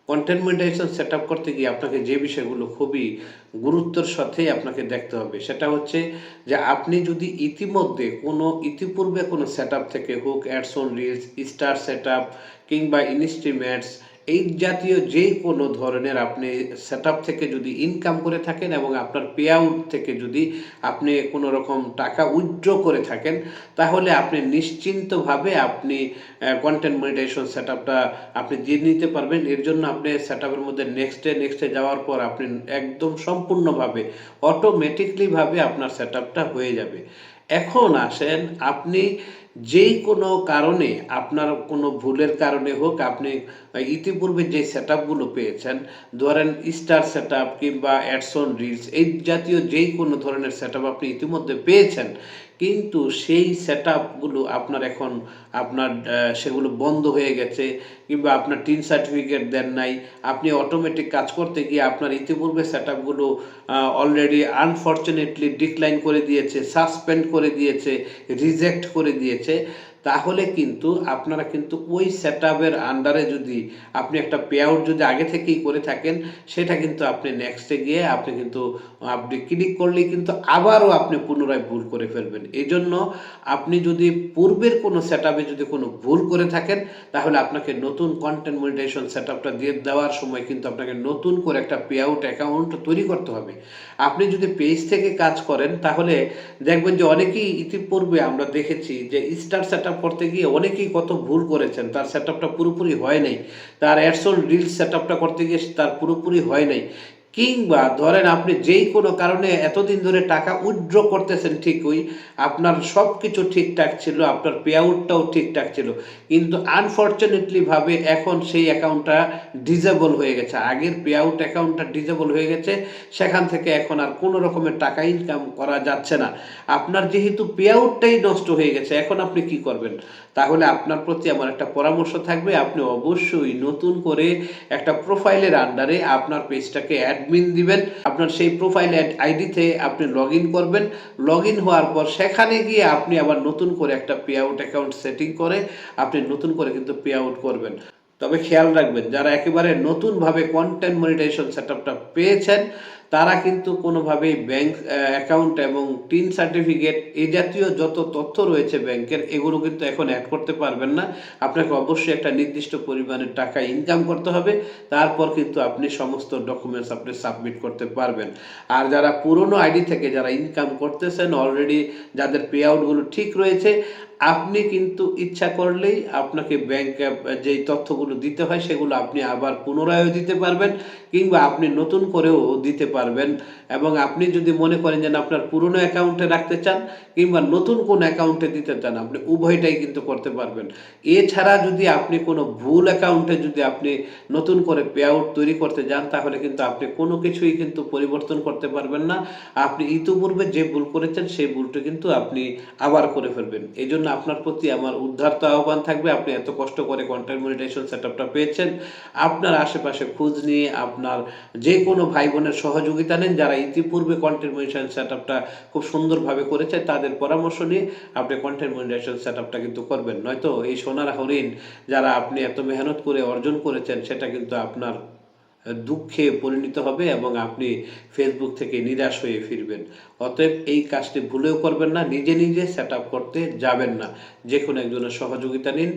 Content monetization setup করতে গিয়ে আপনাকে যে বিষয়গুলো খুবই গুরুত্বের সাথেই আপনাকে দেখতে হবে সেটা হচ্ছে যে আপনি যদি ইতিপূর্বে কোনো সেটআপ থেকে হোক ads on reels, star setup কিংবা ইনস্ট্রিমেটস এই জাতীয় যে কোনো ধরনের আপনি সেটআপ থেকে যদি ইনকাম করে থাকেন এবং আপনার পে আউট থেকে যদি আপনি কোনো রকম টাকা উইথড্র করে থাকেন, তাহলে আপনি নিশ্চিন্তভাবে আপনি কন্টেন্ট মনিটাইজেশন সেটআপটা আপনি দিয়ে নিতে পারবেন। এর জন্য আপনি সেটআপের মধ্যে নেক্সটে যাওয়ার পর আপনি একদম সম্পূর্ণভাবে অটোমেটিক্যালি আপনার সেটআপটা হয়ে যাবে। এখন আসেন আপনি যেই কোনো কারণে আপনার কোনো ভুলের কারণে হোক আপনি ইতিপূর্বে যে সেটআপগুলো পেয়েছেন, ধরেন স্টার সেটআপ কিংবা অ্যাডস অন রিলস এই জাতীয় যেই কোনো ধরনের সেটআপ আপনি ইতিমধ্যে পেয়েছেন, কিন্তু সেই সেটআপগুলো আপনার এখন সেগুলো বন্ধ হয়ে গেছে কিংবা আপনার টিন সার্টিফিকেট দেন নাই। আপনি অটোমেটিক কাজ করতে গিয়ে আপনার ইতিপূর্বে সেটআপগুলো অলরেডি আনফরচুনেটলি ডিক্লাইন করে দিয়েছে, সাসপেন্ড করে দিয়েছে, রিজেক্ট করে দিয়েছে। তাহলে কিন্তু আপনারা কিন্তু ওই সেটআপের আন্ডারে যদি আপনি একটা পে আউট যদি আগে থেকেই করে থাকেন, সেটা কিন্তু আপনি নেক্সটে গিয়ে আপনি ক্লিক করলেই কিন্তু আবারও আপনি পুনরায় ভুল করে ফেলবেন। এজন্য আপনি যদি পূর্বের কোনো সেটআপে যদি কোনো ভুল করে থাকেন, তাহলে আপনাকে নতুন কন্টেন্ট মনিটাইজেশন সেটআপটা দেওয়ার সময় কিন্তু আপনাকে নতুন করে একটা পে আউট অ্যাকাউন্ট তৈরি করতে হবে। আপনি যদি পেজ থেকে কাজ করেন তাহলে দেখবেন যে অনেকেই ইতিপূর্বে আমরা দেখেছি যে স্টার সেটআপ করতে গিয়ে অনেকেই কত ভুল করেছেন। তার সেটআপটা পুরোপুরি হয় নাই। তার অ্যাডস অন রিলস সেটআপটা করতে গিয়ে তার পুরোপুরি হয় নাই। কিংবা ধরেন আপনি যেই কোনো কারণে এতদিন ধরে টাকা উইথড্র করতেছেন ঠিকই, আপনার সবকিছু ঠিকঠাক ছিল, আপনার পে আউটটাও ঠিকঠাক ছিল। কিন্তু আনফরচুনেটলি ভাবে এখন সেই অ্যাকাউন্টটা ডিসেবল হয়ে গেছে। আগের পে আউট অ্যাকাউন্টটা ডিসেবল হয়ে গেছে। সেখান থেকে এখন আর কোনো রকমের টাকা ইনকাম করা যাচ্ছে না। আপনার যেহেতু পে আউটটাই নষ্ট হয়ে গেছে, এখন আপনি কি করবেন? তাহলে আপনার প্রতি আমার একটা পরামর্শ থাকবে, আপনি অবশ্যই নতুন করে একটা প্রোফাইলের আন্ডারে আপনার পেজটাকে অ্যাডমিন দিবেন। আপনার সেই প্রোফাইল আইডিতে আপনি লগইন করবেন। লগইন হওয়ার পর সেখানে গিয়ে আপনি আবার নতুন করে একটা পে আউট অ্যাকাউন্ট সেটিং করে আপনি নতুন করে কিন্তু পে আউট করবেন। তবে খেয়াল রাখবেন যারা একেবারে নতুনভাবে কন্টেন্ট মনিটাইজেশন সেটআপটা পেয়েছেন, তারা কিন্তু কোনোভাবেই ব্যাংক অ্যাকাউন্ট এবং টিন সার্টিফিকেট এই জাতীয় যত তথ্য রয়েছে ব্যাংকের, এগুলো কিন্তু এখন অ্যাড করতে পারবেন না। আপনাকে অবশ্যই একটা নির্দিষ্ট পরিমাণের টাকা ইনকাম করতে হবে। তারপর কিন্তু আপনি সমস্ত ডকুমেন্টস আপনি সাবমিট করতে পারবেন। আর যারা পুরনো আইডি থেকে যারা ইনকাম করতেছেন অলরেডি, যাদের পে আউটগুলো ঠিক রয়েছে, আপনি কিন্তু ইচ্ছা করলেই আপনাকে ব্যাংক যেই তথ্যগুলো দিতে হয় সেগুলো আপনি আবার পুনরায়ও দিতে পারবেন কিংবা আপনি নতুন করেও দিতে পারবেন। এবং আপনি যদি মনে করেন যে না আপনার পুরনো অ্যাকাউন্টে রাখতে চান কিংবা নতুন কোন অ্যাকাউন্টে দিতে চান, আপনি উভয়টাই কিন্তু করতে পারবেন। এছাড়া যদি আপনি কোনো ভুল অ্যাকাউন্টে যদি আপনি নতুন করে পে আউট তৈরি করতে যান, তাহলে কিন্তু আপনি কোনো কিছুই কিন্তু পরিবর্তন করতে পারবেন না। আপনি ইতিপূর্বে যে ভুল করেছেন সেই ভুলটা কিন্তু আপনি আবার করে ফেলবেন। এজন্য আপনার প্রতি আমার উদাত্ত আহ্বান থাকবে, আপনি এত কষ্ট করে কন্টেন্ট মনিটাইজেশন সেটআপটা পেয়েছেন, আপনার আশেপাশে খোঁজ নিয়ে আপনার যে কোনো ভাই বোনের সহযোগিতা নেন যারা ইতিপূর্বে কন্টেন্ট মনিটাইজেশন সেটআপটা খুব সুন্দরভাবে করেছে, তাদের পরামর্শ নিয়ে আপনি কন্টেন্ট মনিটাইজেশন সেটআপটা কিন্তু করবেন। নয়তো এই সোনার হরিণ যারা আপনি এত মেহনত করে অর্জন করেছেন, সেটা কিন্তু আপনার দুঃখে পরিণত হবে এবং আপনি ফেসবুক থেকে নিরাশ হয়ে ফিরবেন। অতএব এই কাজটি ভুলেও করবেন না, নিজে সেটআপ করতে যাবেন না। যেকোনো একজনের সহযোগিতা নিন।